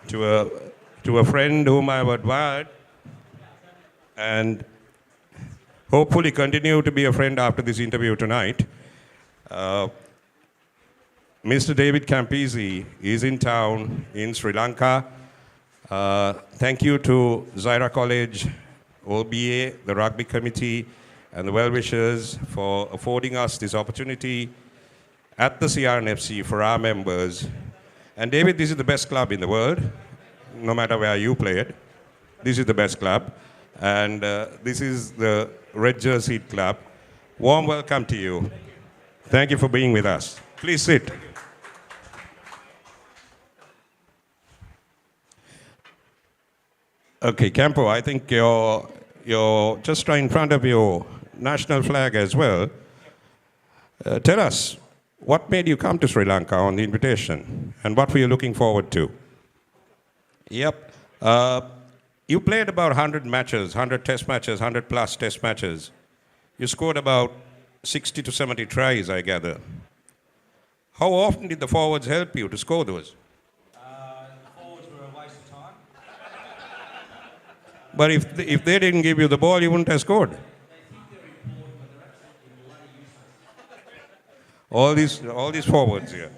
to a friend whom I've admired and hopefully continue to be a friend after this interview tonight. Mr. David Campese is in town in Sri Lanka. Thank you to Zaira College, OBA, the Rugby Committee, and the well-wishers for affording us this opportunity at the CRNFC for our members. And David, this is the best club in the world, no matter where you played. This is the best club. And this is the Red Jersey Club. Warm welcome to you. Thank you for being with us. Please sit. Okay, Campo, I think you're just right in front of your national flag as well. Tell us, what made you come to Sri Lanka on the invitation, and what were you looking forward to? Yep. You played about 100 matches, 100 test matches, 100 plus test matches. You scored about 60 to 70 tries, I gather. How often did the forwards help you to score those? The forwards were a waste of time. But if they didn't give you the ball, you wouldn't have scored. They think they're important, but they're absolutely bloody useless. All these forwards here.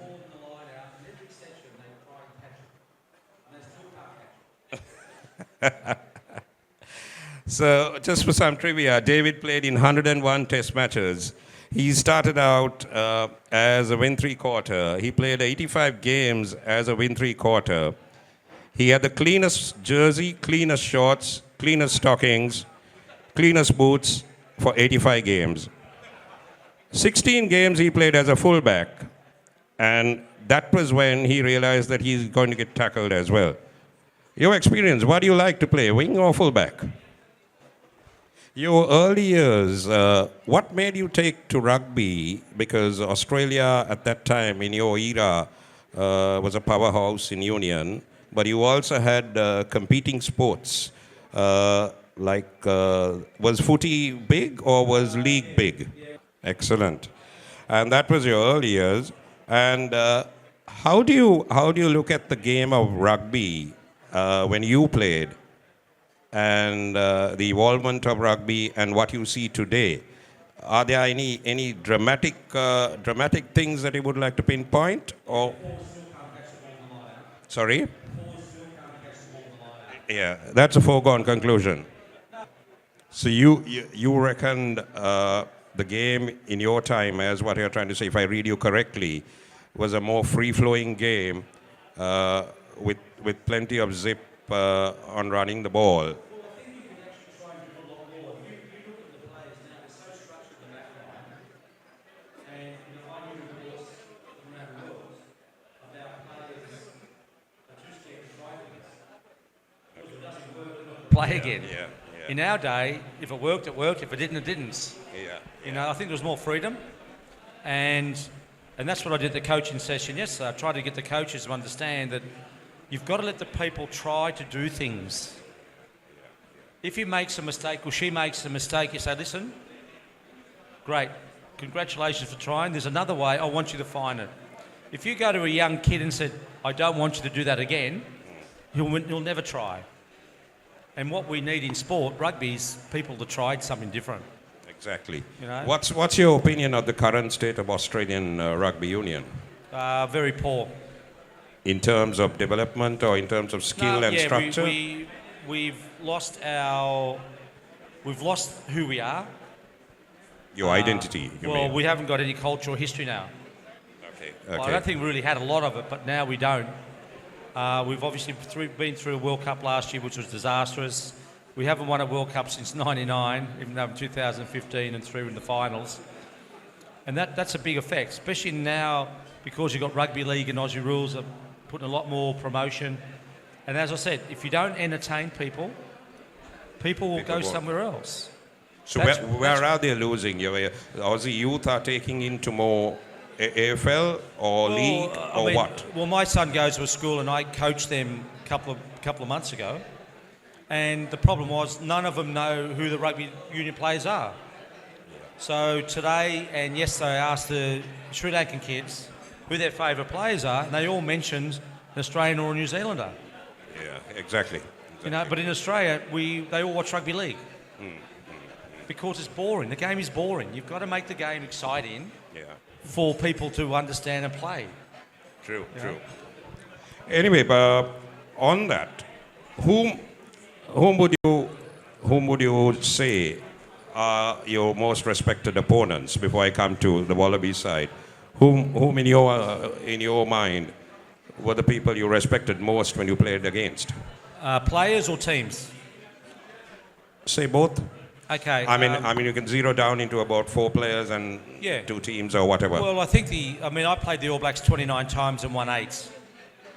So, just for some trivia, David played in 101 test matches. He started out as a win three-quarter. He played 85 games as a win three-quarter. He had the cleanest jersey, cleanest shorts, cleanest stockings, cleanest boots for 85 games. 16 games he played as a fullback, and that was when he realized that he's going to get tackled as well. Your experience, what do you like to play, wing or fullback? Your early years, what made you take to rugby? Because Australia at that time, in your era, was a powerhouse in union, but you also had competing sports. Was footy big or was league big? Excellent. And that was your early years. And how do you look at the game of rugby when you played, and the evolvement of rugby and what you see today? Are there any dramatic things that you would like to pinpoint? Or sorry? Yeah, that's a foregone conclusion. So you reckoned the game in your time, as what you're trying to say, if I read you correctly, was a more free-flowing game with plenty of zip on running the ball. Play again. Yeah. In our day, if it worked, it worked. If it didn't, it didn't. Yeah. You know, I think there was more freedom, and that's what I did at the coaching session yesterday. I tried to get the coaches to understand that you've got to let the people try to do things. If he makes a mistake or she makes a mistake, you say, listen, great, congratulations for trying. There's another way. I want you to find it. If you go to a young kid and said, I don't want you to do that again, he'll never try. And what we need in sport, rugby, is people to try something different. Exactly. You know? What's your opinion of the current state of Australian rugby union? Very poor. In terms of development or in terms of skill and structure? We've lost who we are. Your identity, you mean? We haven't got any cultural history now. Okay. Well, I don't think we really had a lot of it, but now we don't. We've obviously been through a World Cup last year, which was disastrous. We haven't won a World Cup since '99, even though in 2015 and through in the finals. And that's a big effect, especially now because you've got rugby league and Aussie rules are putting a lot more promotion. And as I said, if you don't entertain people will go somewhere else. So where are they losing? Your Aussie youth are taking into more AFL or league or what? Well, my son goes to a school and I coached them a couple of months ago. And the problem was none of them know who the rugby union players are. So today and yesterday I asked the Sri Lankan kids who their favourite players are, and they all mentioned an Australian or a New Zealander. Yeah, exactly. You know, but in Australia, they all watch rugby league because it's boring. The game is boring. You've got to make the game exciting Yeah, for people to understand and play. true, Yeah. true. Anyway, on that, whom would you say are your most respected opponents? Before I come to the Wallaby side, whom in your mind were the people you respected most when you played against? Players or teams? Say both. Okay. I mean, you can zero down into about 4 players and Yeah. 2 teams or whatever. Well, I think I played the All Blacks 29 times and won 8,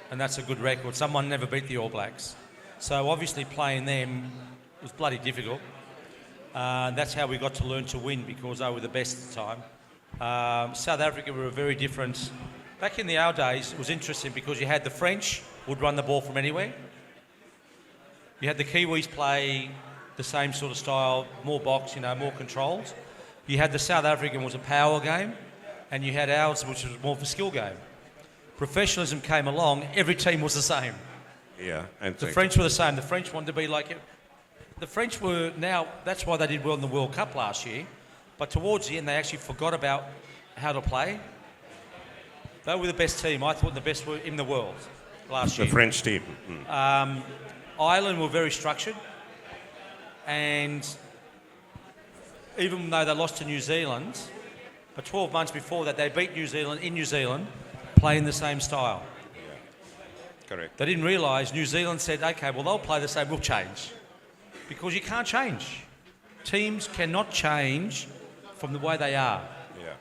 and that's a good record. Someone never beat the All Blacks. So obviously playing them was bloody difficult. That's how we got to learn to win, because they were the best at the time. South Africa were very different. Back in the old days, it was interesting because you had the French would run the ball from anywhere. You had the Kiwis play the same sort of style, more box, more controlled. You had the South African was a power game, and you had ours, which was more of a skill game. Professionalism came along, every team was the same. Yeah, and The French were the same. The French wanted to be like it. The French were now, that's why they did well in the World Cup last year, but towards the end they actually forgot about how to play. They were the best team, I thought the best were in the world last year. the French team. Ireland were very structured, and even though they lost to New Zealand, but 12 months before that they beat New Zealand in New Zealand, playing the same style. Correct. They didn't realise New Zealand said, okay, well, they'll play the same, we'll change. Because you can't change. Teams cannot change from the way they are. Yeah.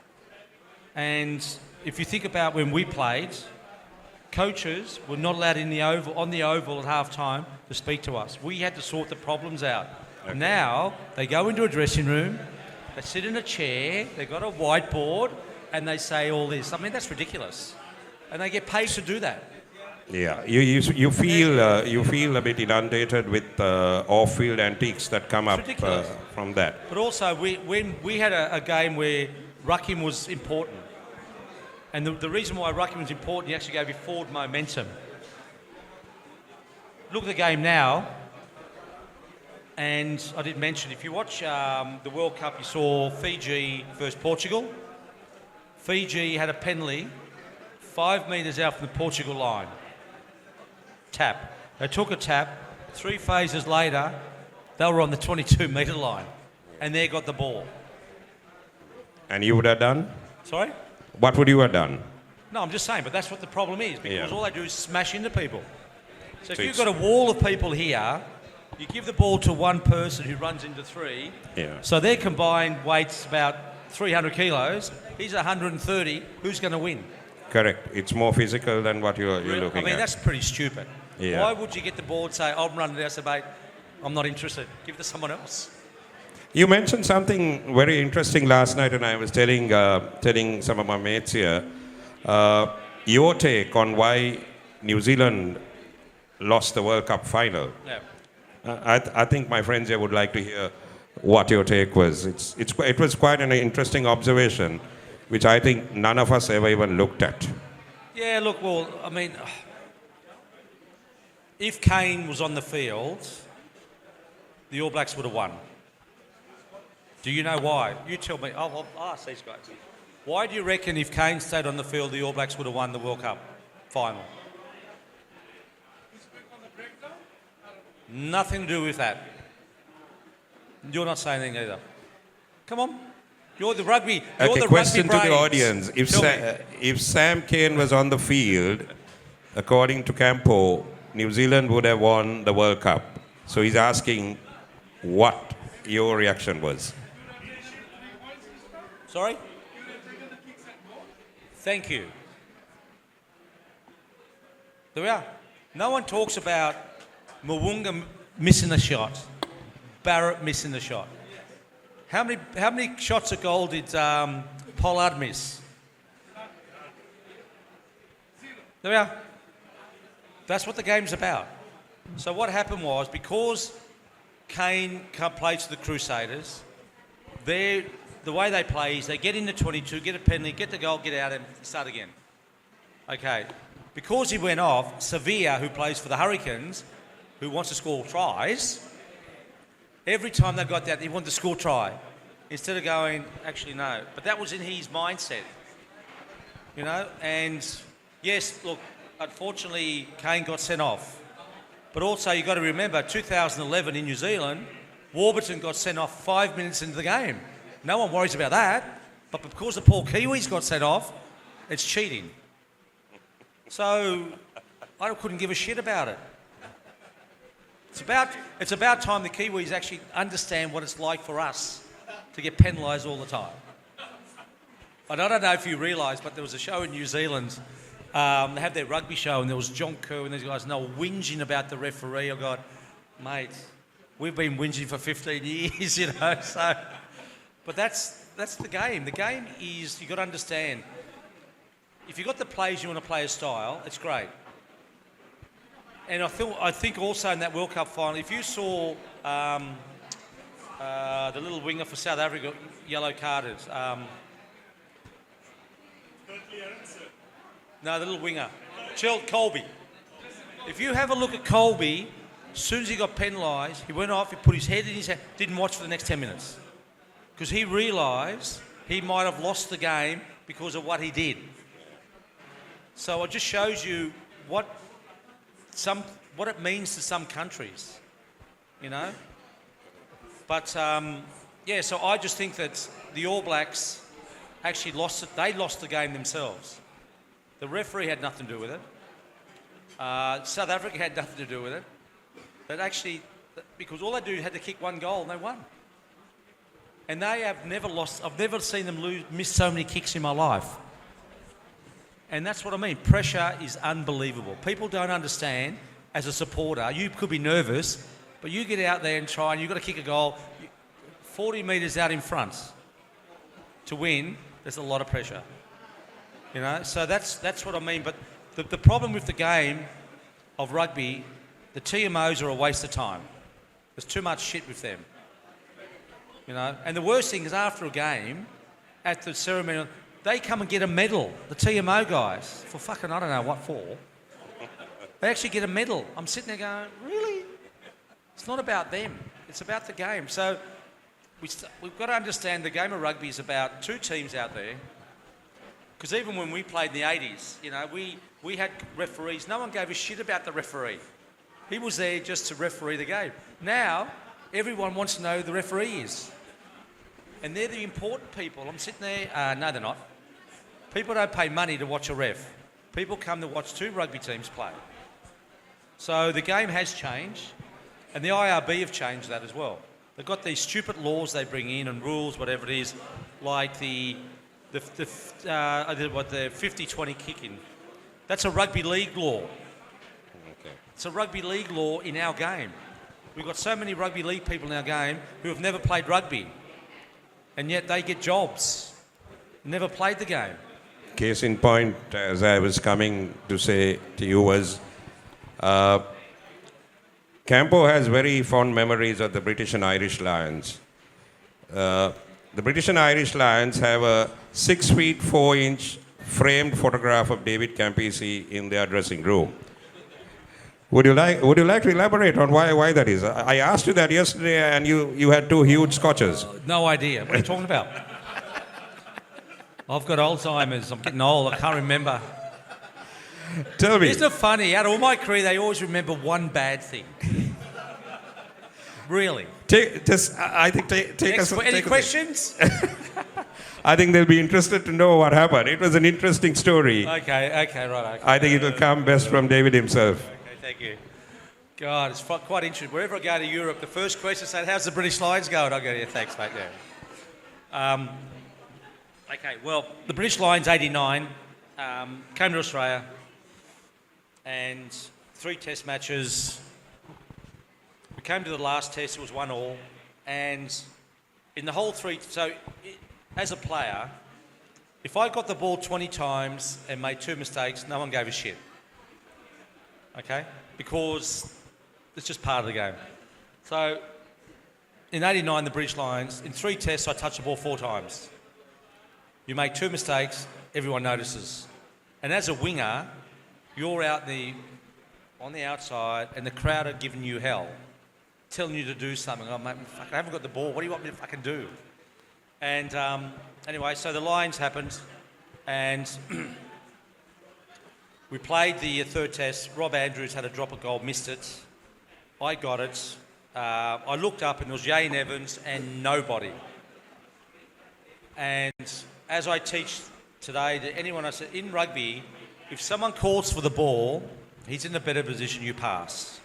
And if you think about when we played, coaches were not allowed on the oval at half time to speak to us. We had to sort the problems out. Okay. Now, they go into a dressing room, they sit in a chair, they've got a whiteboard, and they say all this. I mean, that's ridiculous. And they get paid to do that. Yeah, you feel a bit inundated with off-field antiques that come up ridiculous. From that. But also, when we had a game where rucking was important, and the reason why rucking was important, you actually gave you forward momentum. Look at the game now, and I did mention, if you watch the World Cup, you saw Fiji versus Portugal. Fiji had a penalty 5 metres out from the Portugal line. Tap. They took a tap. 3 phases later, they were on the 22-metre line, and they got the ball. And you would have done? Sorry? What would you have done? No, I'm just saying, but that's what the problem is, because Yeah. all they do is smash into people. So if So you've it's- got a wall of people here, you give the ball to one person who runs into 3. Yeah. So their combined weight's about 300 kilos. He's 130. Who's going to win? Correct. It's more physical than what you're looking I mean, at. that's pretty stupid. Yeah. Why would you get the ball and say, I'm running it? I say, mate, I'm not interested. Give it to someone else. You mentioned something very interesting last night, and I was telling some of my mates here, your take on why New Zealand lost the World Cup final. Yeah. I think my friends here would like to hear what your take was. It was quite an interesting observation, which I think none of us ever even looked at. Yeah, look, well, I mean, if Kane was on the field, the All Blacks would have won. Do you know why? You tell me. I'll ask these guys. Why do you reckon if Kane stayed on the field, the All Blacks would have won the World Cup final? Nothing to do with that. You're not saying anything either. Come on. You're the rugby. You're Okay, the question rugby to the brains. audience. Tell me. If Sam Cane was on the field, according to Campo, New Zealand would have won the World Cup. So he's asking what your reaction was. Sorry? Thank you. There we are. No one talks about Mwunga missing a shot, Barrett missing a shot. How many shots of goal did Pollard miss? There we are. That's what the game's about. So what happened was, because Kane plays for the Crusaders, the way they play is they get into 22, get a penalty, get the goal, get out and start again. Okay. because he went off, Sevilla, who plays for the Hurricanes, who wants to score tries, every time they got that, he wanted to score try. Instead of going, actually, no. But that was in his mindset, you know? And yes, look, unfortunately, Kane got sent off. But also, you've got to remember, 2011 in New Zealand, Warburton got sent off 5 minutes into the game. No one worries about that. But because the poor Kiwis got sent off, it's cheating. So I couldn't give a shit about it. It's about time the Kiwis actually understand what it's like for us to get penalised all the time. And I don't know if you realise, but there was a show in New Zealand. They had their rugby show, and there was John Kerr and these guys, and they were whinging about the referee. I got, mate, we've been whinging for 15 years, you know. So, but that's the game. The game is, you've got to understand, if you've got the players you want to play a style, it's great. And I think also in that World Cup final, if you saw the little winger for South Africa, yellow carded. No, the little winger. Colby. If you have a look at Colby, as soon as he got penalised, he went off, he put his head in his hand, didn't watch for the next 10 minutes. Because he realised he might have lost the game because of what he did. So it just shows you what it means to some countries, you know. But yeah, so I just think that the All Blacks actually lost it. They lost the game themselves. The referee had nothing to do with it. South Africa had nothing to do with it. But actually, because all they had to kick one goal and they won. And they have never lost. I've never seen them miss so many kicks in my life. And that's what I mean. Pressure is unbelievable. People don't understand, as a supporter, you could be nervous, but you get out there and try, and you've got to kick a goal 40 metres out in front to win. There's a lot of pressure. You know, so that's what I mean. But the problem with the game of rugby, the TMOs are a waste of time. There's too much shit with them. You know, and the worst thing is after a game, at the ceremony, they come and get a medal, the TMO guys, for fucking I don't know what for. They actually get a medal. I'm sitting there going, really? It's not about them. It's about the game. So we've got to understand the game of rugby is about two teams out there. Because even when we played in the 80s, you know, we had referees. No one gave a shit about the referee. He was there just to referee the game. Now, everyone wants to know who the referee is. And they're the important people. I'm sitting there, no they're not. People don't pay money to watch a ref. People come to watch two rugby teams play. So the game has changed, and the IRB have changed that as well. They've got these stupid laws they bring in and rules, whatever it is, like the 50-20 kicking. That's a rugby league law. Okay. It's a rugby league law in our game. We've got so many rugby league people in our game who have never played rugby, and yet they get jobs. Never played the game. Case in point, as I was coming to say to you, was Campo has very fond memories of the British and Irish Lions. The British and Irish Lions have a 6 feet 4 inch framed photograph of David Campese in their dressing room. Would you like to elaborate on why that is? I asked you that yesterday, and you had two huge scotches. No idea. What are you talking about? I've got Alzheimer's. I'm getting old. I can't remember. Tell me. Isn't it funny? Out of all my career, they always remember one bad thing. Really. Take us. Any questions? I think they'll be interested to know what happened. It was an interesting story. Okay, right. Okay. I think it will come best from David himself. Okay, thank you. God, it's quite interesting. Wherever I go to Europe, the first question is, how's the British Lions going? I go, yeah, thanks, mate. Yeah. Okay, well, the British Lions, 89, came to Australia, and 3 test matches. We came to the last test, it was 1-1, and in the whole 3, as a player, if I got the ball 20 times and made 2 mistakes, no one gave a shit. Okay? Because it's just part of the game. So, in 89, the British Lions, in 3 tests, I touched the ball 4 times. You make 2 mistakes, everyone notices. And as a winger, you're on the outside and the crowd are giving you hell, telling you to do something. Oh, mate, I haven't got the ball. What do you want me to fucking do? And anyway, so the Lions happened, and we played the third test. Rob Andrews had a drop of goal, missed it. I got it. I looked up and there was Yane Evans and nobody. And as I teach today to anyone, I said, in rugby, if someone calls for the ball, he's in a better position, you pass.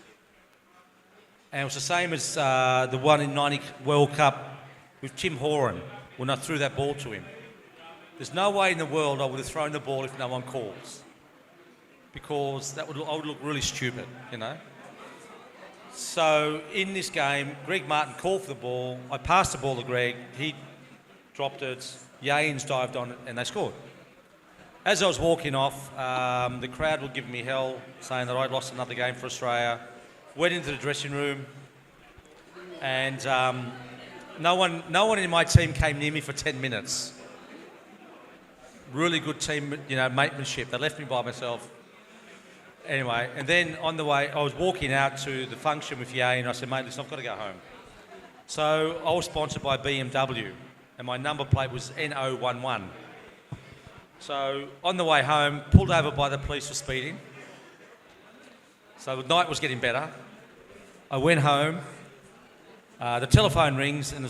And it was the same as the one in '90 World Cup with Tim Horan when I threw that ball to him. There's no way in the world I would have thrown the ball if no one calls, because I would look really stupid, you know. So in this game, Greg Martin called for the ball. I passed the ball to Greg. He dropped it. Yanes dived on it, and they scored. As I was walking off, the crowd were giving me hell, saying that I'd lost another game for Australia. Went into the dressing room, and no one in my team came near me for 10 minutes. Really good team, you know, matemanship. They left me by myself. Anyway, and then on the way, I was walking out to the function with Yane, and I said, mate, listen, I've got to go home. So I was sponsored by BMW, and my number plate was N011. So on the way home, pulled over by the police for speeding. So the night was getting better. I went home. The telephone rings, and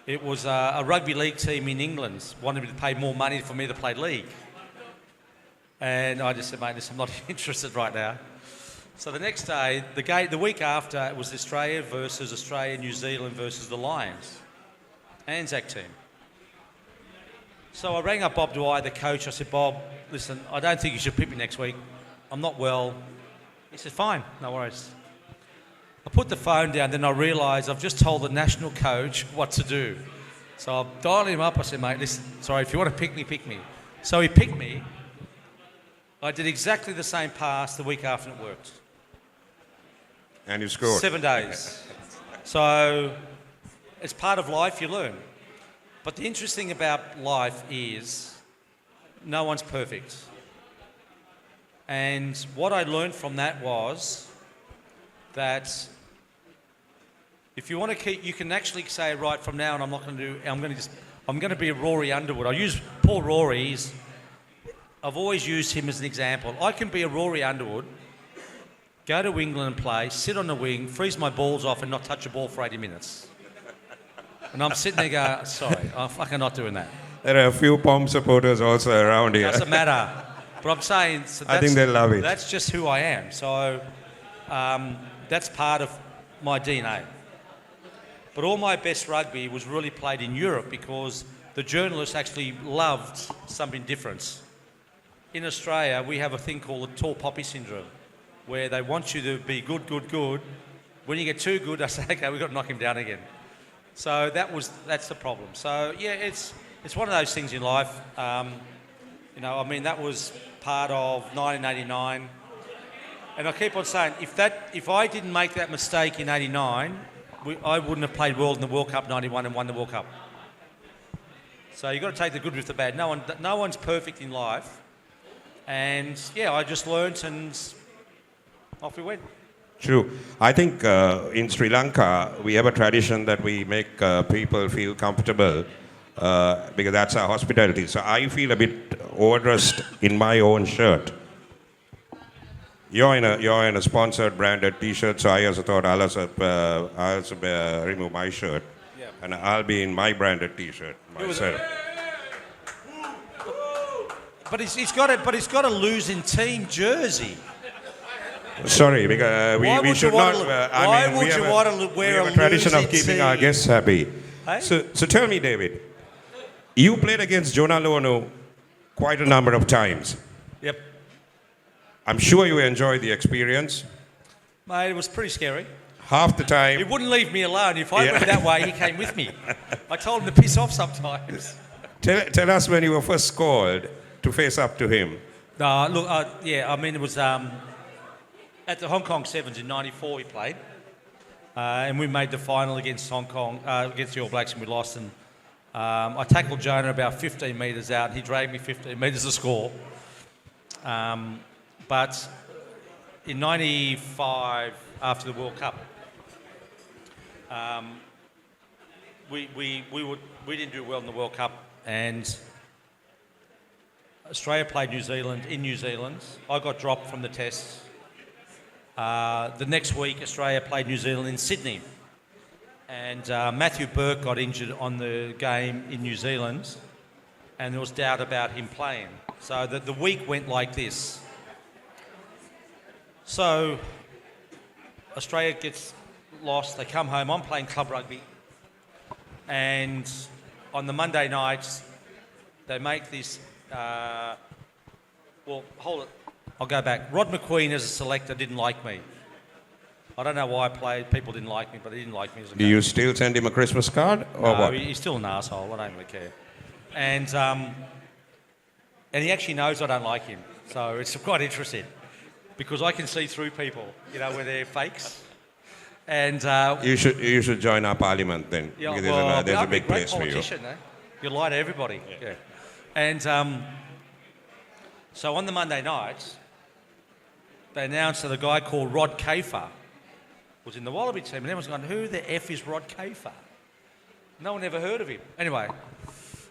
it was a rugby league team in England wanted me to pay more money for me to play league. And I just said, mate, listen, I'm not interested right now. So the next day, the week after, it was Australia, New Zealand versus the Lions, Anzac team. So I rang up Bob Dwyer, the coach. I said, Bob, listen, I don't think you should pick me next week. I'm not well. He said, fine, no worries. I put the phone down, then I realised I've just told the national coach what to do. So I dialed him up. I said, mate, listen, sorry, if you want to pick me, pick me. So he picked me. I did exactly the same pass the week after, and it worked. And you scored. 7 days. So it's part of life, you learn. But the interesting thing about life is no one's perfect. And what I learned from that was that if you want to keep, you can actually say, right, from now on, I'm going to be a Rory Underwood. I use Paul Rory. I've always used him as an example. I can be a Rory Underwood, go to England and play, sit on the wing, freeze my balls off and not touch a ball for 80 minutes. And I'm sitting there going, sorry, I'm fucking not doing that. There are a few Pom supporters also around here. Doesn't matter. But I'm saying... So I think they love it. That's just who I am. So that's part of my DNA. But all my best rugby was really played in Europe because the journalists actually loved something different. In Australia, we have a thing called the tall poppy syndrome, where they want you to be good, good, good. When you get too good, they say, okay, we've got to knock him down again. So that's the problem. So yeah, it's one of those things in life. You know, I mean, that was part of 1989, and I keep on saying, if I didn't make that mistake in '89, I wouldn't have played well in the World Cup '91 and won the World Cup. So you've got to take the good with the bad. No one's perfect in life. And yeah, I just learnt and off we went. True. I think in Sri Lanka, we have a tradition that we make people feel comfortable because that's our hospitality. So I feel a bit overdressed in my own shirt. You're in a sponsored branded T-shirt, so I also thought I'll also remove my shirt, and I'll be in my branded T-shirt myself. But he's got a losing team jersey. Sorry, because we should not. Why would you want to wear a tradition of losing keeping our team? guests happy. Hey? So tell me, David, you played against Jonah Lono quite a number of times. Yep. I'm sure you enjoyed the experience. Mate, it was pretty scary. Half the time. He wouldn't leave me alone. If I went that way, he came with me. I told him to piss off sometimes. Tell us when you were first called to face up to him. Look, I mean, it was at the Hong Kong Sevens in '94 we played. And we made the final against Hong Kong, against the All Blacks, and we lost. And I tackled Jonah about 15 metres out, and he dragged me 15 metres to score. But in '95, after the World Cup, we didn't do well in the World Cup, and Australia played New Zealand in New Zealand. I got dropped from the tests. The next week, Australia played New Zealand in Sydney, and Matthew Burke got injured on the game in New Zealand, and there was doubt about him playing. So the week went like this. So Australia gets lost, they come home, I'm playing club rugby, and on the Monday nights, they make this, well, hold it, I'll go back. Rod McQueen as a selector didn't like me. I don't know why I played, people didn't like me, but he didn't like me as a Do you still send him a Christmas card, or no, what? He's still an arsehole, I don't really care. And he actually knows I don't like him, so it's quite interesting, because I can see through people, you know, where they're fakes. And You should join our parliament then. yeah, Because well, there's a I'd be big great place for you. politician, eh? You lie to everybody. Yeah. And so on the Monday nights, they announced that a guy called Rod Kafer was in the Wallaby team, and everyone's going, who the F is Rod Kafer? No one ever heard of him. Anyway,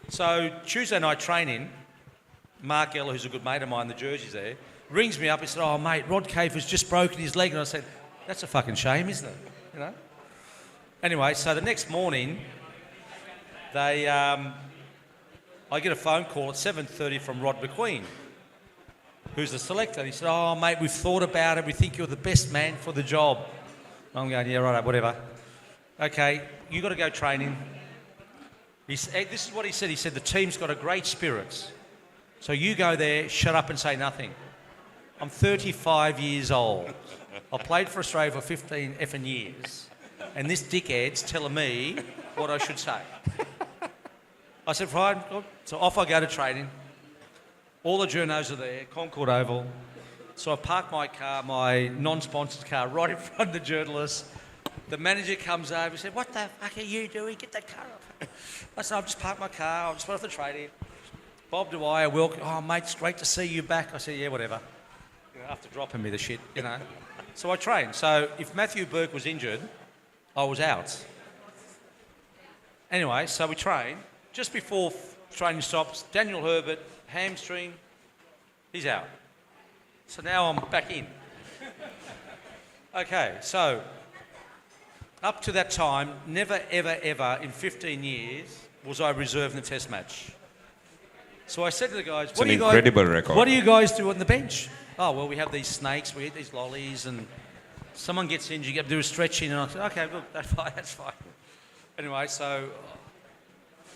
so Tuesday night training, Mark Ella, who's a good mate of mine, the jersey's there, rings me up. He said, oh, mate, Rod Kafer's just broken his leg. And I said, that's a fucking shame, isn't it? You know? Anyway, so the next morning, I get a phone call at 7:30 from Rod McQueen, who's the selector. He said, oh, mate, we've thought about it. We think you're the best man for the job. I'm going, yeah, right, whatever. Okay, you got to go training. This is what he said. He said, the team's got a great spirit. So you go there, shut up and say nothing. I'm 35 years old. I've played for Australia for 15 effing years. And this dickhead's telling me what I should say. I said, fine. So off I go to training. All the journos are there, Concord Oval. So I park my car, my non-sponsored car, right in front of the journalists. The manager comes over and said, what the fuck are you doing? Get that car off. I said, I've just parked my car. I've just went off the training. Bob Dwyer, welcome. Oh, mate, it's great to see you back. I said, yeah, whatever. You know, after dropping me the shit, you know. So I trained. So if Matthew Burke was injured, I was out. Anyway, so we trained. Just before training stops, Daniel Herbert, hamstring, he's out. So now I'm back in. Okay, so up to that time, never, ever, ever in 15 years was I reserved in the test match. So I said to the guys, It's an incredible record. what do you guys do on the bench? Oh, well, we have these snakes, we eat these lollies, and someone gets injured, you get to do a stretching, and I said, okay, look, that's fine. Anyway, so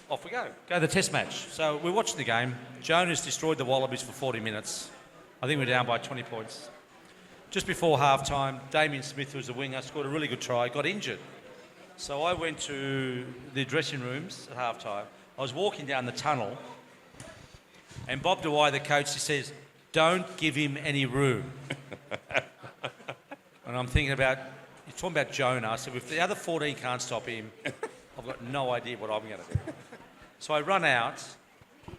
off we go to the test match. So we're watching the game. Jonas destroyed the Wallabies for 40 minutes. I think we're down by 20 points. Just before half-time, Damien Smith, who was the winger, scored a really good try, got injured. So I went to the dressing rooms at half-time. I was walking down the tunnel, and Bob Dwyer, the coach, he says, don't give him any room. And I'm thinking about, you're talking about Jonah. I said, if the other 14 can't stop him, I've got no idea what I'm going to do. So I run out,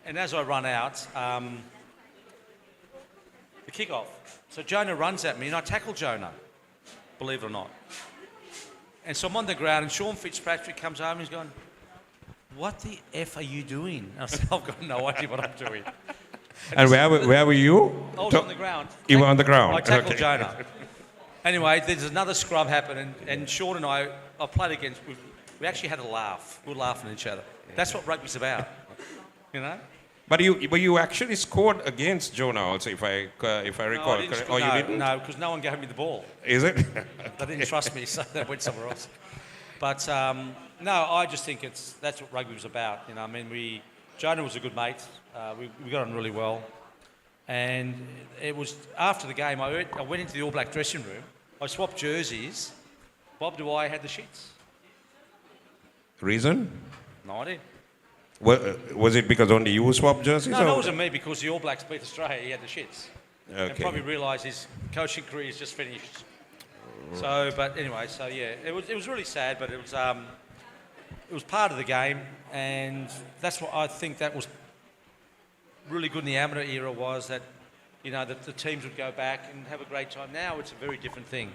and as I run out, the kick-off. So Jonah runs at me, and I tackle Jonah, believe it or not. And so I'm on the ground, and Sean Fitzpatrick comes over, and he's going, what the F are you doing? And I said, I've got no idea what I'm doing. And where were you? I was on the ground. You were on the ground? I tackled Okay. Jonah. Anyway, there's another scrum happen, and Sean and I played against, we actually had a laugh. We were laughing at each other. That's what rugby's about, you know? But you actually scored against Jonah also, if I recall. No, Correct. Oh, you didn't? No, because no one gave me the ball. Is it? They didn't trust me, so they went somewhere else. But no, I just think that's what rugby was about. You know, I mean, Jonah was a good mate. We got on really well, and it was after the game. I went into the All Black dressing room. I swapped jerseys. Bob Dwyer had the shits. Reason? No idea. Was it because only you swapped jerseys? No, or? it wasn't me because the All Blacks beat Australia. He had the shits. And Okay. probably realised his coaching career is just finished. So, but anyway, so yeah, it was really sad, but it was part of the game, and that's what I think that was really good in the amateur era, was that you know, that the teams would go back and have a great time. Now it's a very different thing,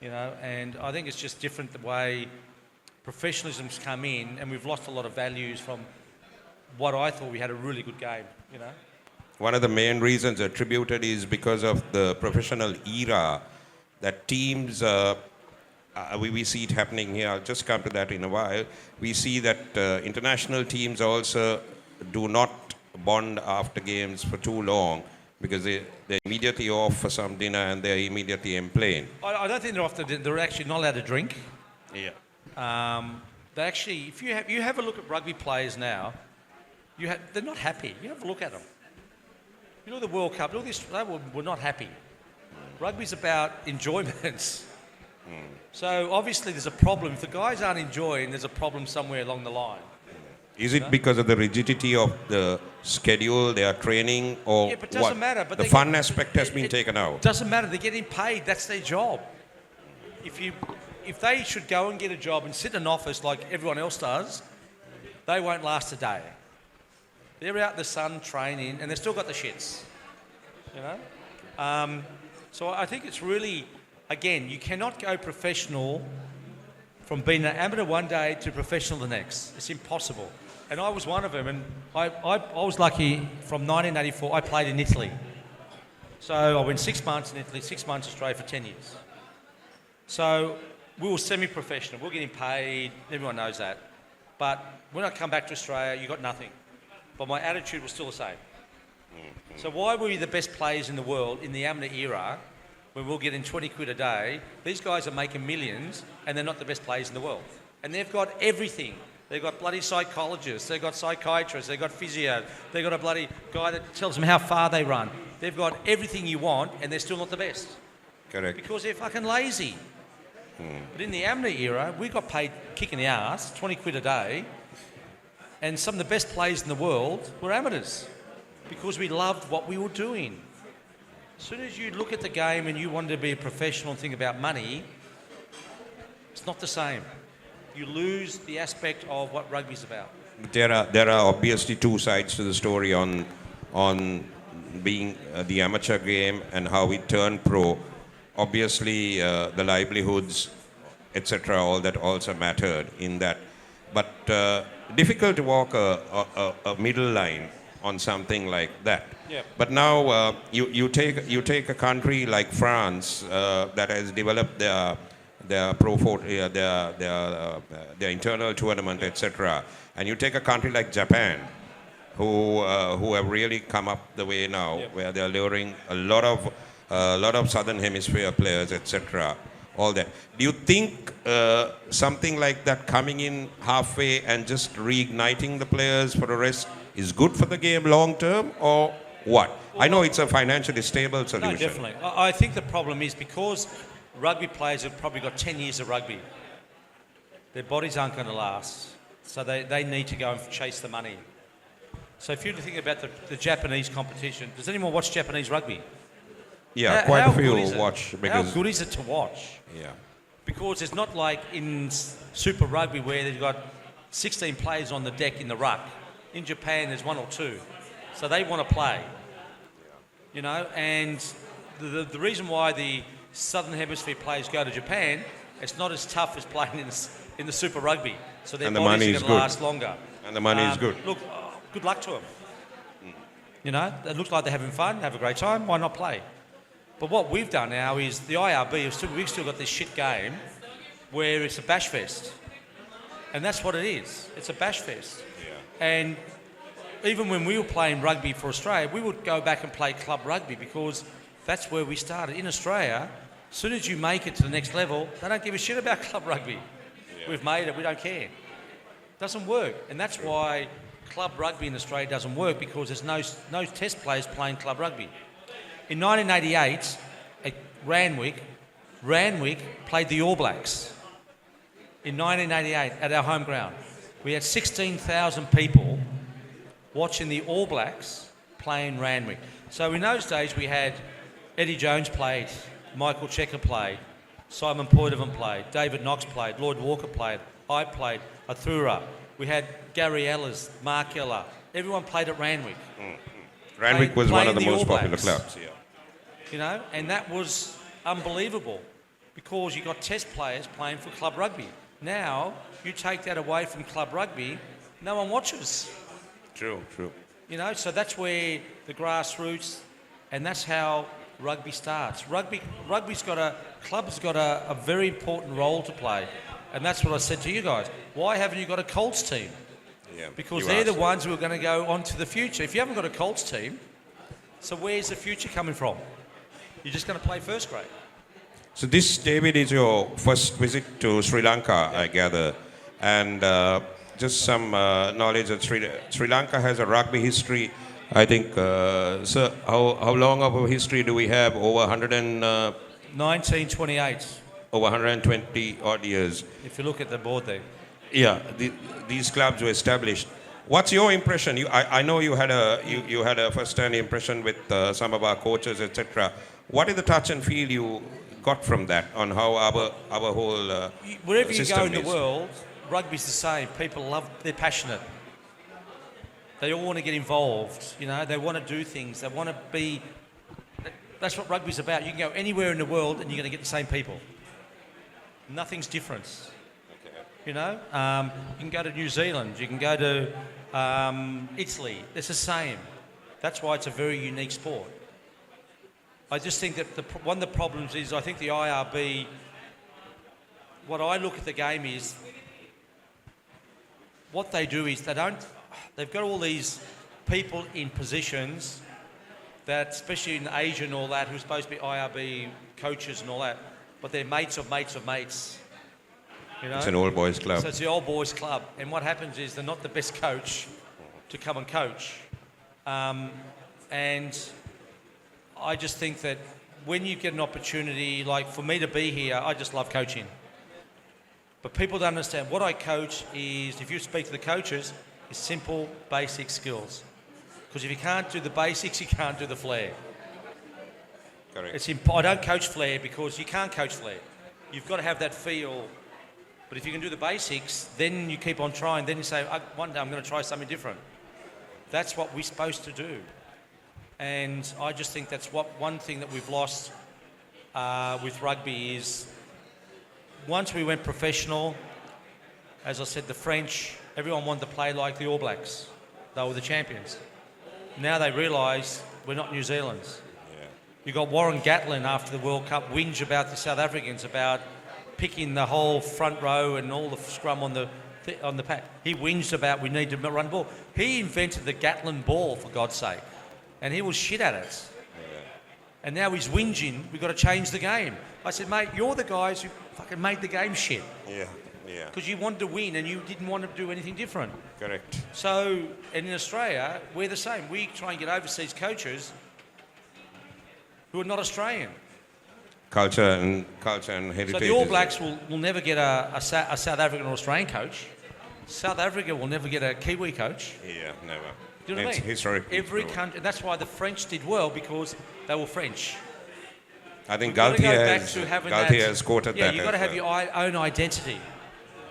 you know, and I think it's just different the way professionalism's come in, and we've lost a lot of values from what I thought we had a really good game, you know. One of the main reasons attributed is because of the professional era that teams, we see it happening here. I'll just come to that in a while. We see that international teams also do not bond after games for too long because they're immediately off for some dinner and they're immediately in plane. I don't think they're off they're actually not allowed to drink. Yeah. They actually, if you have a look at rugby players now, they're not happy. You have a look at them. You know, the World Cup, all this, they were not happy. Rugby's about enjoyment. So obviously there's a problem. If the guys aren't enjoying, there's a problem somewhere along the line. Is it because of the rigidity of the schedule, their training, or yeah, but it doesn't matter. But the fun aspect has been taken out. It doesn't matter. They're getting paid. That's their job. If they should go and get a job and sit in an office like everyone else does, they won't last a day. They're out in the sun training, and they've still got the shits, you know. So I think it's really, again, you cannot go professional from being an amateur one day to professional the next. It's impossible. And I was one of them, and I was lucky. From 1984, I played in Italy. So I went 6 months in Italy, 6 months Australia for 10 years. So we were semi-professional. We were getting paid. Everyone knows that. But when I come back to Australia, you got nothing. But my attitude was still the same. So why were we the best players in the world in the amateur era when we're getting 20 quid a day? These guys are making millions and they're not the best players in the world. And they've got everything. They've got bloody psychologists, they've got psychiatrists, they've got physio, they've got a bloody guy that tells them how far they run. They've got everything you want and they're still not the best. Correct. Because they're fucking lazy. But in the amateur era, we got paid kicking the ass, 20 quid a day, and some of the best players in the world were amateurs because we loved what we were doing. As soon as you look at the game and you wanted to be a professional and think about money, it's not the same. You lose the aspect of what rugby's about. There are obviously two sides to the story on being the amateur game and how it turned pro. Obviously, the livelihoods, etc., all that also mattered in that. But difficult to walk a middle line on something like that. Yeah. But now you take a country like France that has developed their internal tournament, etc., and you take a country like Japan, who have really come up the way now, where they're luring a lot of Southern Hemisphere players, etc. All that. Do you think something like that coming in halfway and just reigniting the players for the rest is good for the game long term, or what? Well, I know it's a financially stable solution. No, definitely. I think the problem is because rugby players have probably got 10 years of rugby. Their bodies aren't going to last, so they need to go and chase the money. So if you think about the Japanese competition, does anyone watch Japanese rugby? Yeah, quite a few watch. How good is it to watch? Yeah. Because it's not like in Super Rugby where they've got 16 players on the deck in the ruck. In Japan, there's one or two. So they want to play. You know, and the reason why the Southern Hemisphere players go to Japan, it's not as tough as playing in the Super Rugby. So their bodies are going to last longer. And the money is good. Look, good luck to them. You know, it looks like they're having fun, have a great time. Why not play? But what we've done now is the IRB, we've still got this shit game where it's a bash fest. And that's what it is. It's a bash fest. Yeah. And even when we were playing rugby for Australia, we would go back and play club rugby because that's where we started. In Australia, as soon as you make it to the next level, they don't give a shit about club rugby. Yeah. We've made it, we don't care. It doesn't work. And that's why club rugby in Australia doesn't work, because there's no test players playing club rugby. In 1988, at Randwick played the All Blacks. In 1988, at our home ground, we had 16,000 people watching the All Blacks playing Randwick. So in those days, we had Eddie Jones played, Michael Checker played, Simon Poitevin played, David Knox played, Lloyd Walker played, I played, Athura. We had Gary Ellers, Mark Ella. Everyone played at Randwick. Randwick was one of the playing most All popular Blacks. clubs. Yeah. You know, and that was unbelievable because you got test players playing for club rugby. Now, you take that away from club rugby, no one watches. True, true. You know, so that's where the grassroots, and that's how rugby starts. Club's got a very important role to play, and that's what I said to you guys. Why haven't you got a Colts team? Yeah, Because they're the ones who are going to go on to the future. If you haven't got a Colts team, so where's the future coming from? You're just going to play first grade. So this, David, is your first visit to Sri Lanka, I gather. And just some knowledge that Sri Lanka has a rugby history. I think, sir, how long of a history do we have? Over 1928, over 120 odd years. if you look at the board there. Yeah, these clubs were established. What's your impression? I know you had a first-hand impression with some of our coaches, etc. What is the touch and feel you got from that on how our whole Wherever you system go in the is? world, rugby's the same. People they're passionate. They all want to get involved, you know, they want to do things, they want to be, that's what rugby's about. You can go anywhere in the world and you're going to get the same people. Nothing's different. Okay. You know, you can go to New Zealand, you can go to Italy, it's the same. That's why it's a very unique sport. I just think that one of the problems is, I think the IRB, what I look at the game is, what they do is they've got all these people in positions that, especially in Asia and all that, who are supposed to be IRB coaches and all that, but they're mates of mates of mates. You know? It's an old boys club. So it's the old boys club. And what happens is they're not the best coach to come and coach. And I just think that when you get an opportunity, like for me to be here, I just love coaching. But people don't understand. What I coach is, if you speak to the coaches, is simple, basic skills. Because if you can't do the basics, you can't do the flair. Correct. I don't coach flair because you can't coach flair. You've got to have that feel. But if you can do the basics, then you keep on trying. Then you say, one day I'm going to try something different. That's what we're supposed to do. And I just think that's one thing that we've lost with rugby is, once we went professional, as I said, the French, everyone wanted to play like the All Blacks. They were the champions. Now they realise we're not New Zealand's. Yeah. You got Warren Gatlin after the World Cup whinge about the South Africans about picking the whole front row and all the scrum on the pack. He whinged about we need to run the ball. He invented the Gatlin ball, for God's sake, and he was shit at it. Yeah. And now he's whinging, we've got to change the game. I said, mate, you're the guys who fucking made the game shit. Yeah. Yeah. Because you wanted to win and you didn't want to do anything different. Correct. So, and in Australia, we're the same. We try and get overseas coaches who are not Australian. Culture and heritage. So the All Blacks will never get a South African or Australian coach. South Africa will never get a Kiwi coach. Yeah, never. Do you know what I mean? Historically Every true. country, that's why the French did well, because they were French. I think We've got to go back Galtier to having has quoted yeah, that. you've got to as have well. your own identity.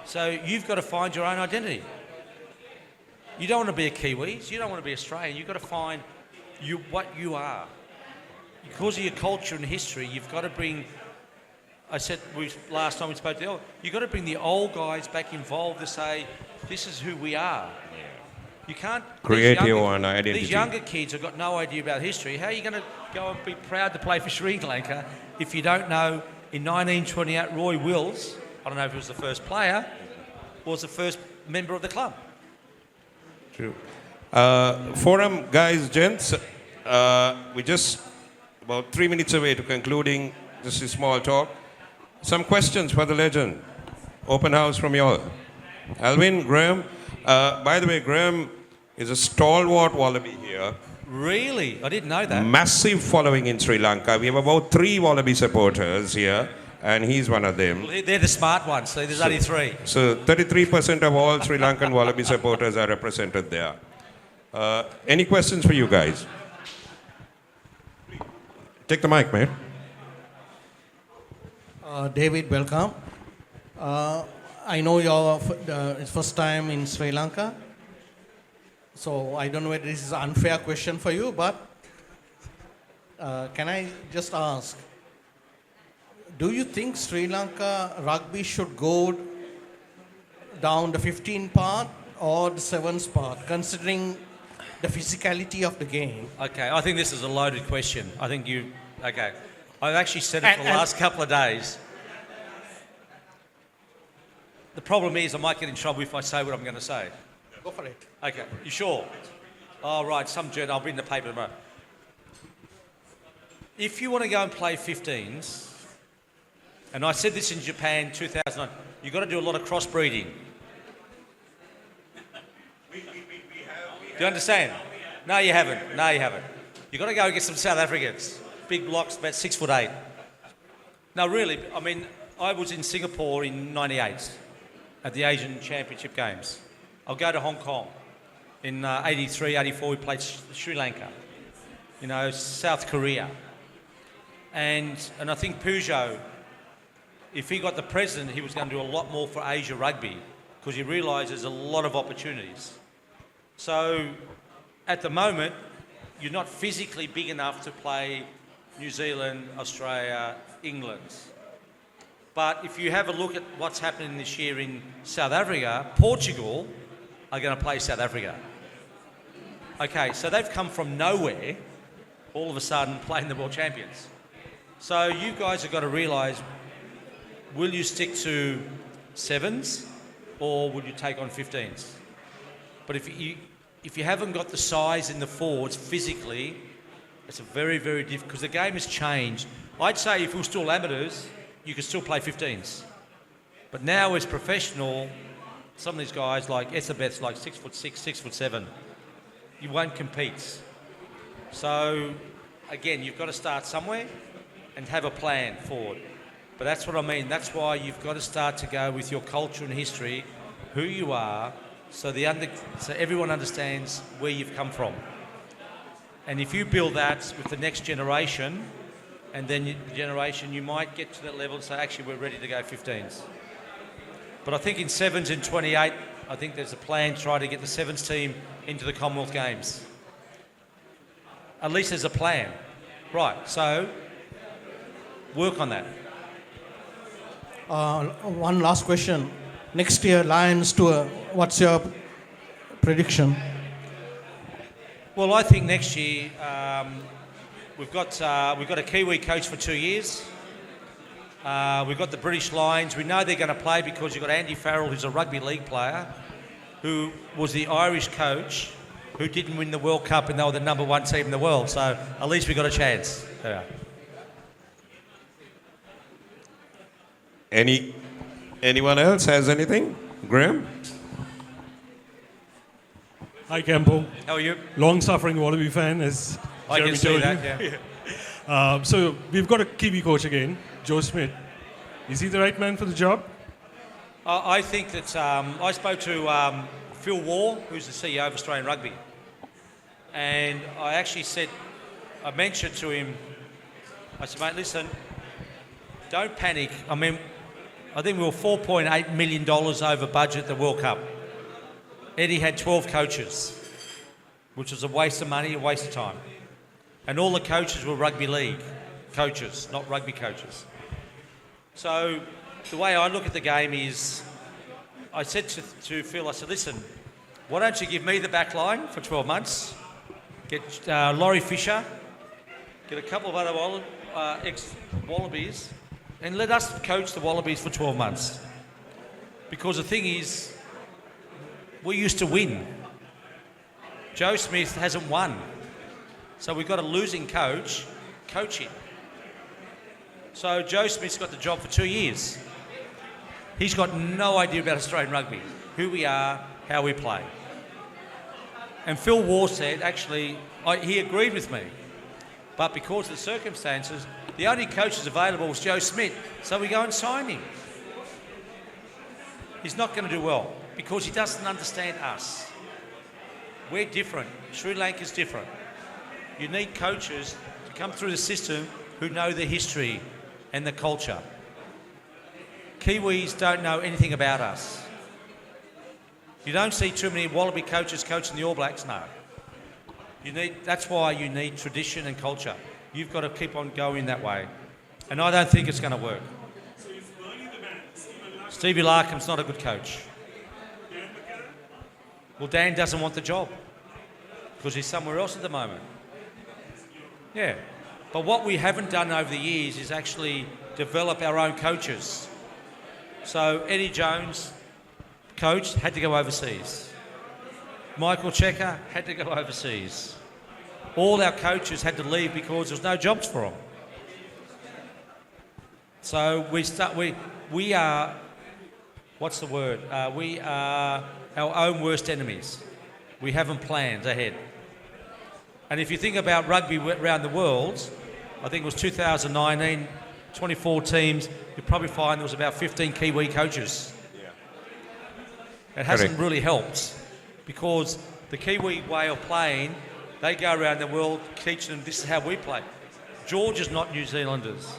So you've got to find your own identity. You don't want to be a Kiwi, you don't want to be Australian, you've got to find what you are. Because of your culture and history, you've got to bring, I said last time we spoke to you've got to bring the old guys back involved to say, this is who we are. You can't Create your own identity. These younger kids have got no idea about history. How are you going to go and be proud to play for Sri Lanka if you don't know in 1928 Roy Wills, I don't know if he was the first player, was the first member of the club? True. Forum, guys, gents, we just about 3 minutes away to concluding just a small talk. Some questions for the legend. Open house from you all. Alvin, Graham. By the way, Graham is a stalwart Wallaby here. Really? I didn't know that. Massive following in Sri Lanka. We have about 3 Wallaby supporters here, and he's one of them. Well, they're the smart ones, so there's only 3. So 33% of all Sri Lankan Wallaby supporters are represented there. Any questions for you guys? Take the mic, man. David, welcome. I know you're first time in Sri Lanka. So I don't know whether this is an unfair question for you, but can I just ask, do you think Sri Lanka rugby should go down the 15 part or the 7s part, considering the physicality of the game? Okay, I think this is a loaded question. I think you... Okay. I've actually said it for the last couple of days. The problem is I might get in trouble if I say what I'm going to say. Go for it. Okay, you sure? Oh, right, some journal. I'll read in the paper tomorrow. If you want to go and play 15s, and I said this in Japan 2009, you've got to do a lot of crossbreeding. Do you understand? No, you haven't. No, you haven't. You've got to go and get some South Africans. Big blocks, about 6'8". No, really, I mean, I was in Singapore in '98 at the Asian Championship Games. I'll go to Hong Kong. In '83, '84, we played Sri Lanka. You know, South Korea. And I think Peugeot, if he got the president, he was going to do a lot more for Asia rugby because he realised there's a lot of opportunities. So, at the moment, you're not physically big enough to play New Zealand, Australia, England. But if you have a look at what's happening this year in South Africa, Portugal are going to play South Africa. Okay, so they've come from nowhere, all of a sudden playing the world champions. So you guys have got to realise, will you stick to 7s or will you take on 15s? But if you haven't got the size in the forwards physically, it's a very, very difficult, because the game has changed. I'd say if we were still amateurs, you could still play 15s. But now as professional, some of these guys like Esabeth's like 6'6", 6'7". You won't compete. So again, you've got to start somewhere and have a plan forward. But that's what I mean. That's why you've got to start to go with your culture and history, who you are, so everyone understands where you've come from. And if you build that with the next generation, and then the generation, you might get to that level and say, actually, we're ready to go 15s. But I think in 7s in 28, I think there's a plan to try to get the 7s team into the Commonwealth Games. At least there's a plan. Right, so work on that. One last question. Next year, Lions tour, what's your prediction? Well, I think next year we've got a Kiwi coach for 2 years. We've got the British Lions. We know they're going to play because you've got Andy Farrell, who's a rugby league player, who was the Irish coach who didn't win the World Cup and they were the number 1 team in the world. So at least we got a chance. Yeah. Anyone else has anything? Graham? Hi, Campo. How are you? Long-suffering Wallaby fan, as I Jeremy can see told that, you. yeah. So we've got a Kiwi coach again, Joe Smith. Is he the right man for the job? I think that I spoke to Phil Waugh, who's the CEO of Australian Rugby, and I mentioned to him, I said, mate, listen, don't panic. I mean, I think we were $4.8 million over budget at the World Cup. Eddie had 12 coaches, which was a waste of money, a waste of time. And all the coaches were rugby league coaches, not rugby coaches. So the way I look at the game is, I said to Phil, I said, listen, why don't you give me the back line for 12 months, get Laurie Fisher, get a couple of other ex-Wallabies, and let us coach the Wallabies for 12 months. Because the thing is, we used to win. Joe Smith hasn't won. So we've got a losing coach coaching. So Joe Smith's got the job for 2 years. He's got no idea about Australian rugby, who we are, how we play. And Phil Waugh said, actually, he agreed with me. But because of the circumstances, the only coaches available was Joe Smith. So we go and sign him. He's not going to do well because he doesn't understand us. We're different. Sri Lanka's different. You need coaches to come through the system who know the history and the culture. Kiwis don't know anything about us. You don't see too many Wallaby coaches coaching the All Blacks, no. That's why you need tradition and culture. You've got to keep on going that way. And I don't think it's going to work. Stevie Larkham's not a good coach. Well, Dan doesn't want the job because he's somewhere else at the moment. Yeah. But what we haven't done over the years is actually develop our own coaches. So Eddie Jones, coach, had to go overseas. Michael Checker had to go overseas. All our coaches had to leave because there was no jobs for them. So we are, what's the word? We are our own worst enemies. We haven't planned ahead. And if you think about rugby around the world, I think it was 2019, 24 teams, you'll probably find there was about 15 Kiwi coaches. Yeah. It hasn't really helped because the Kiwi way of playing, they go around the world teaching them this is how we play. Georgia's not New Zealanders.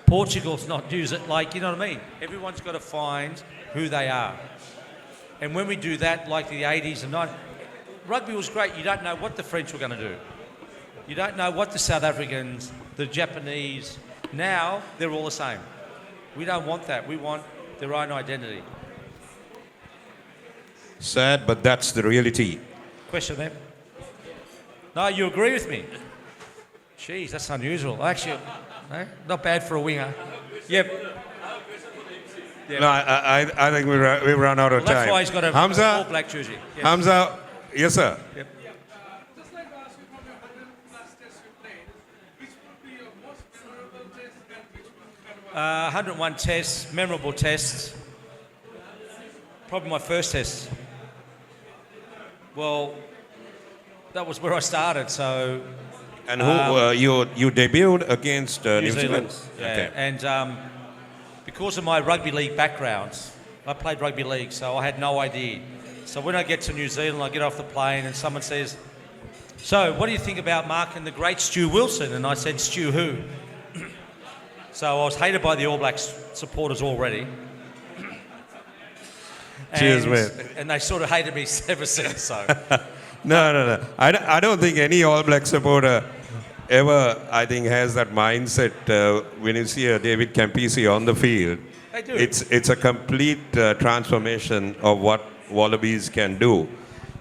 Portugal's not New Zealand. Like, you know what I mean? Everyone's got to find who they are. And when we do that, like the 80s and 90s, rugby was great. You don't know what the French were going to do. You don't know what the South Africans, the Japanese. Now, they're all the same. We don't want that. We want their own identity. Sad, but that's the reality. Question then? No, you agree with me? Jeez, that's unusual. Actually, not bad for a winger. Yep. No, I think we've run out of time. That's why he's got a Hamza, all black jersey. Yep. Hamza, yes, sir. Yep. Just like to ask you from your 100+ tests you played, which would be your most memorable test and which one kind of 101 tests, memorable tests. Probably my first test. Well, that was where I started, so... And who you debuted against New Zealand? Yeah, Okay. and because of my rugby league background, I played rugby league, so I had no idea. So when I get to New Zealand, I get off the plane and someone says, so what do you think about marking the great Stu Wilson? And I said, Stu who? So I was hated by the All Blacks supporters already. Cheers, mate. And they sort of hated me ever since, so... No. I don't think any All Black supporter ever, I think, has that mindset when you see a David Campese on the field. They do. It's a complete transformation of what Wallabies can do.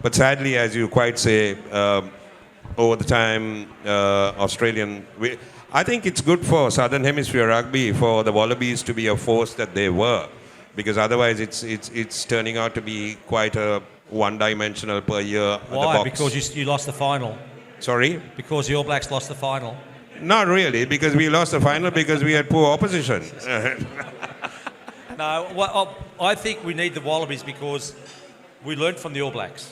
But sadly, as you quite say, over the time, I think it's good for Southern Hemisphere rugby for the Wallabies to be a force that they were, because otherwise it's turning out to be quite a one-dimensional per year. Why? The box. Because you lost the final. Sorry? Because the All Blacks lost the final. Not really, because we lost the final because we had poor opposition. No, well, I think we need the Wallabies because we learned from the All Blacks.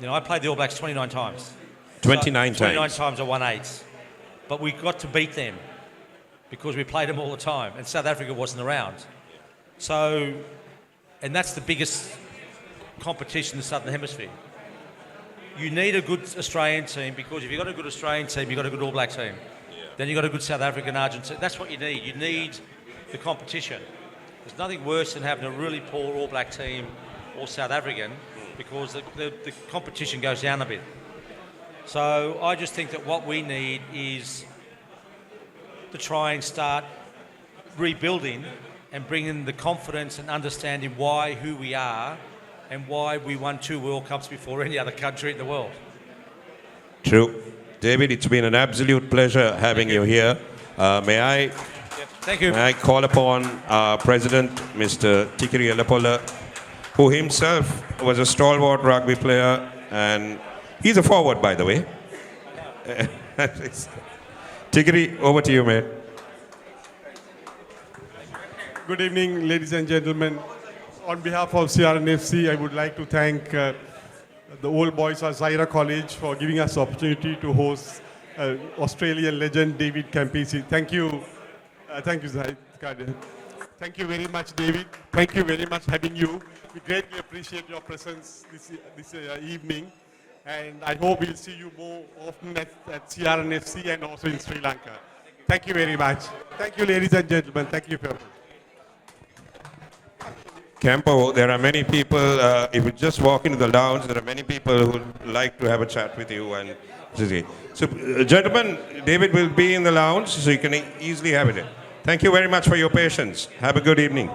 You know, I played the All Blacks 29 times. 29 29 times. times I won 8. But we got to beat them because we played them all the time and South Africa wasn't around. So, and that's the biggest competition in the Southern Hemisphere. You need a good Australian team because if you've got a good Australian team, you've got a good All Black team. Yeah. Then you've got a good South African, Argentina. That's what you need. You need the competition. There's nothing worse than having a really poor All Black team or South African because the competition goes down a bit. So I just think that what we need is to try and start rebuilding and bringing the confidence and understanding who we are and why we won 2 World Cups before any other country in the world. True. David, it's been an absolute pleasure having you here. May I Thank you. May I call upon our President, Mr. Tikiri Elapola, who himself was a stalwart rugby player, and he's a forward, by the way. Tikiri, over to you, mate. Good evening, ladies and gentlemen. On behalf of CRNFC, I would like to thank the old boys of Zaira College for giving us the opportunity to host Australian legend David Campese. Thank you. Thank you, Zaira. Thank you very much, David. Thank you very much having you. We greatly appreciate your presence this evening. And I hope we'll see you more often at CRNFC and also in Sri Lanka. Thank you very much. Thank you, ladies and gentlemen. Thank you for Campo, there are many people, if you just walk into the lounge, there are many people who would like to have a chat with you. And so, gentlemen, David will be in the lounge, so you can easily have it. Thank you very much for your patience. Have a good evening.